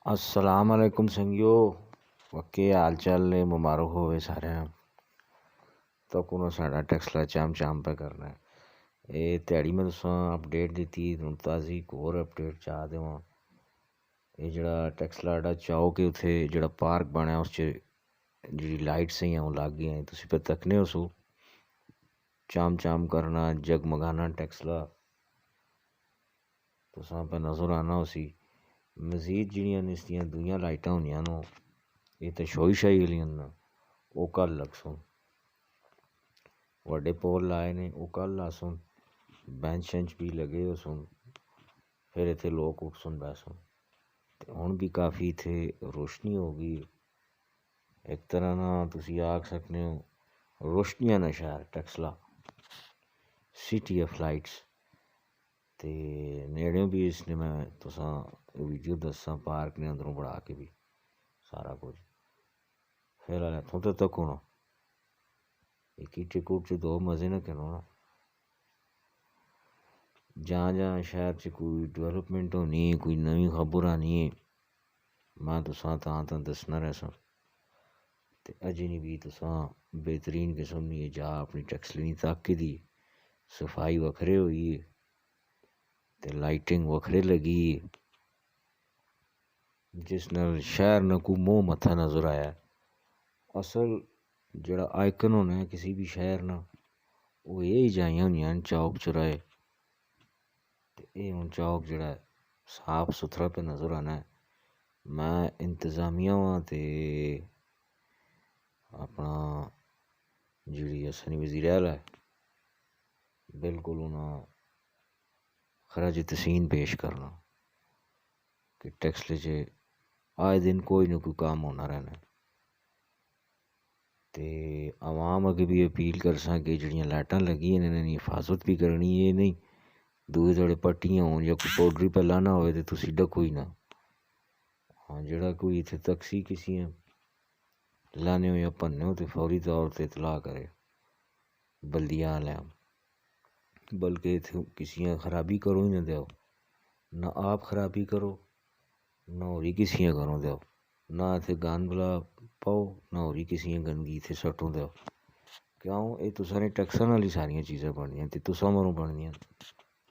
अस्सलाम वालेकुम संगियो, वक्के हाल चाल ने मुबारक होवे सारे। तो कुनो साढ़ा टेक्सला चाम चाम पे करना है। ये ध्याड़ी में तुसा अपडेट दी हूँ ताज़ी एक होर अपडेट चाह देवां। ये जड़ा टेक्सला दा चौक है उत्थे जड़ा पार्क बने उस जी लाइट से ही लग गई तुसी पे तकने हो सो चाम चाम करना जगमगाना टेक्सला तुसा पे नजर आना उसी। मजीद जिहड़ियां इसदियां दूइयां लाइटां होंदियां न ये तो शोई शाई आह्लियां न ओह् कल लगसन। वड्डे पोल लाए ने ओह् कल लासन। बेंच शेंच भी लगे हो सुन, फिर इत्थे लोग उठसन बैसन। ते हुण भी काफ़ी इत्थे रोशनी हो गई। एक तरह ना तुसी आख सकने हो रोशनियां दा शहर टेक्सला, सिटी ऑफ लाइट्स। ते नेड़े भी इसने मैं तुसा वीडियो दस्सां पार्क ने अंदरों बढ़ा के भी सारा कुछ। फिर इत्थों तो तक होना एक ही टिकट च दो मजे न करो ना। जहाँ जहाँ शहर च कोई डेवलपमेंट होनी है, कोई नवी खबर आनी है, मैं तुसा तां दसना रहसा। ते अजें नहीं भी तुसा बेहतरीन किस्म दी जा अपनी टेक्सली ताकी दी सफाई वखरे होई है ते लाइटिंग वखरे लगी है, जिस नाल शहर न को मोह मत्था नजर आया। असल जड़ा आइकन होना है किसी भी शहर ना वो ये ही जाइयां होंदियां न चौक चौराहे। ते एह् हुण चौक जड़ा साफ सुथरा पे नजर आना है। मैं इंतजामिया वां ते अपना जिहड़ी असनी वजीर आला है बिल्कुल उन्हां खराज तहसीन पेश करना कि टेक्सले च आए दिन कोई ना कोई काम होना रहना। ते आवाम अगे भी अपील करसां कि जिहड़ियां लाइटां लगी न इन्हां दी हिफाजत भी करनी है। नहीं दूए थोड़े पट्टियां होन जां कोई पाउडरी पे लाना होए ते तुसी डको ही ना। हाँ जेड़ा कोई इत्थे तक्सी किसी लाने हो या भन्ने हो तो फौरी तौर पर इतलाह करे बल्दिया आह्लें। बल्कि इत्थे किसी खराबी करो ही ना देओ, ना आप खराबी करो ना होरी किसी करो देओ, ना इत्थे गंद बला पाओ ना होरी किसी गंदगी इत्थे सट्टो देओ। क्यों एह् तुसां ने टैक्सां नाल ही सारियां चीज़ां बनदियां ते तुसां मरों बनदियां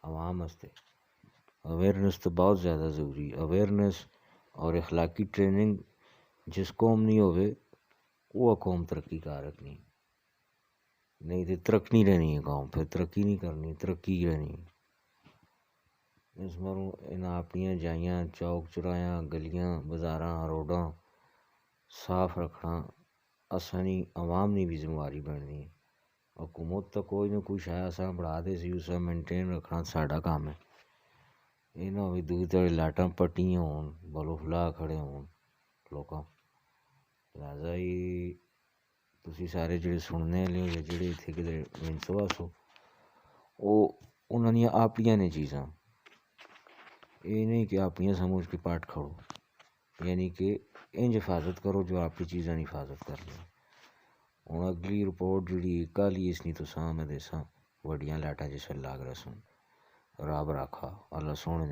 आवाम आस्ते। अवेयरनेस तो बहुत ज़्यादा ज़रूरी है। अवेयरनेस और अखलाकी ट्रेनिंग जिस कौम नहीं होवे वो कौम तरक्की कारक नहीं तो तरक्की नहीं रहनी है कौम, फिर तरक्की नहीं करनी तरक्की रहनी। इस मरूं इन्हां अपनियां जाइयां चौक चौरायां गलियां बाजारां रोडां साफ रखना असानी आवाम ने भी जिम्मेवारी बननी है। हुकूमत तो कोई ना कोई शायद असां बढ़ा दे सी उसे मेनटेन रखना साडा काम है। ये ना हो दूर तड़े लाटां पट्टियां होन बलो फुला खड़े होन लोकां। लिहाजा तुसी सारे जेह्ड़े सुनने आह्ले हो जां जेह्ड़े इत्थे किते विंसवास हो ओह् उन्हां दियां अपनियां ने चीज़ां। एह् नहीं कि अपनियां समझ के पट खड़ो, यानी कि इंज हिफाजत करो जो आपकी चीज़ां दी हिफाजत कर लो। हुण अगली रिपोर्ट जेह्ड़ी कल ही इसनी तुसां मैं देसां बड्डियां लाइटां जिस बेल्लै लग रसन। रब राखा अल्लाह सोहने